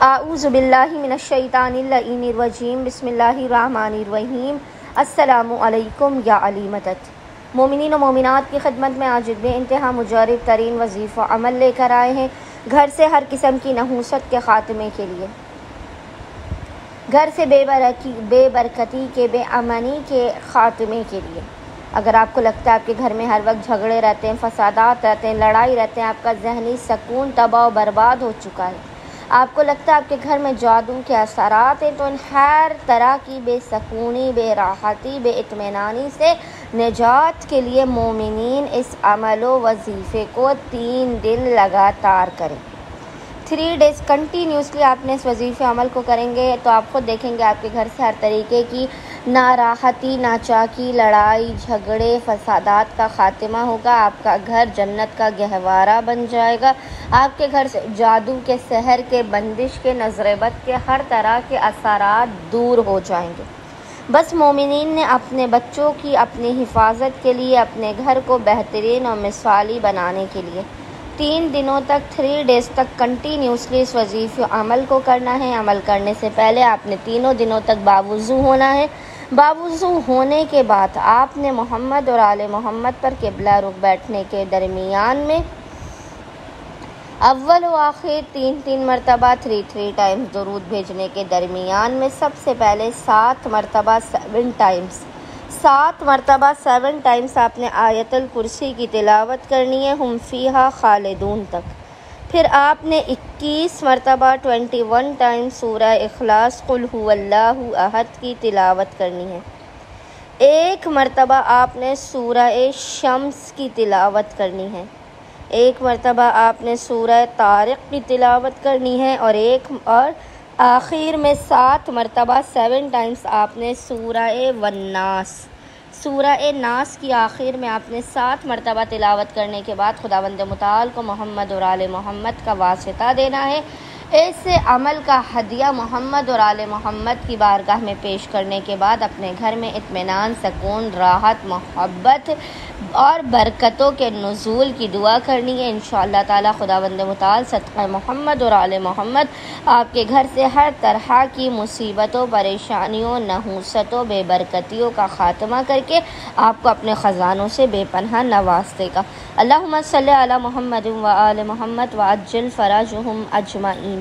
اعوذ باللہ من الشیطان اللعین الرجیم بسم اللہ الرحمن الرحیم۔ السلام علیکم یا علی مدد۔ مومنین و مومنات کی خدمت میں آج بے انتہا مجرب ترین وظیفہ عمل لے کر آئے ہیں، گھر سے ہر قسم کی نحوست کے خاتمے کے لیے، گھر سے بے برکتی کے، بے امنی کے خاتمے کے لیے۔ اگر آپ کو لگتا ہے آپ کے گھر میں ہر وقت جھگڑے رہتے ہیں، فسادات رہتے ہیں، لڑائی رہتے ہیں، آپ کا ذہنی سکون تباہ و برباد ہو چکا ہے، آپ کو لگتا ہے آپ کے گھر میں جادو کے اثرات ہیں، تو ان ہر طرح کی بے سکونی، بے راحتی، بے اطمینانی سے نجات کے لیے مومنین اس عمل و وظیفے کو 3 دن لگاتار کریں۔ 3 days کنٹینیوسلی آپ نے اس وظیفے عمل کو کریں گے تو آپ خود دیکھیں گے آپ کے گھر سے ہر طریقے کی ناراحتی، ناچاکی، لڑائی جھگڑے، فسادات کا خاتمہ ہوگا، آپ کا گھر جنت کا گہوارہ بن جائے گا، آپ کے گھر سے جادو کے، سحر کے، بندش کے، نظر بد کے ہر طرح کے اثرات دور ہو جائیں گے۔ بس مومنین نے اپنے بچوں کی اپنی حفاظت کے لیے، اپنے گھر کو بہترین اور مثالی بنانے کے لیے 3 دنوں تک 3 days تک کنٹینیوسلی اس وظیفے عمل کو کرنا ہے۔ عمل کرنے سے پہلے آپ نے 3 دنوں تک باوضو ہونا ہے۔ باوضو ہونے کے بعد آپ نے محمد اور آل محمد پر قبلہ رخ بیٹھنے کے درمیان میں اول و آخر 3 مرتبہ 3 times درود بھیجنے کے درمیان میں سب سے پہلے 7 مرتبہ 7 times آپ نے آیت الکرسی کی تلاوت کرنی ہے، ہم فیہا خالدون تک۔ پھر آپ نے 21 مرتبہ 21 times سورہ اخلاص قل هو اللہ احد کی تلاوت کرنی ہے۔ 1 مرتبہ آپ نے سورہ شمس کی تلاوت کرنی ہے۔ 1 مرتبہ آپ نے سورہ طارق کی تلاوت کرنی ہے، اور آخر میں 7 مرتبہ 7 times آپ نے سورہ ناس کی آخر میں آپ نے 7 مرتبہ تلاوت کرنے کے بعد خداوند متعال کو محمد اور آل محمد کا واسطہ دینا ہے۔ اس عمل کا ہدیہ محمد اور آل محمد کی بارگاہ میں پیش کرنے کے بعد اپنے گھر میں اطمینان، سکون، راحت، محبت اور برکتوں کے نزول کی دعا کرنی ہے۔ انشاءاللہ تعالی خداوند متعال صدقہ محمد اور آل محمد آپ کے گھر سے ہر طرح کی مصیبتوں، پریشانیوں، نحوستوں، بے برکتیوں کا خاتمہ کر کے آپ کو اپنے خزانوں سے بے پناہ نواز دے گا۔ اللہم صلی علی محمد و آل محمد وعجل فرجہم اجمعین۔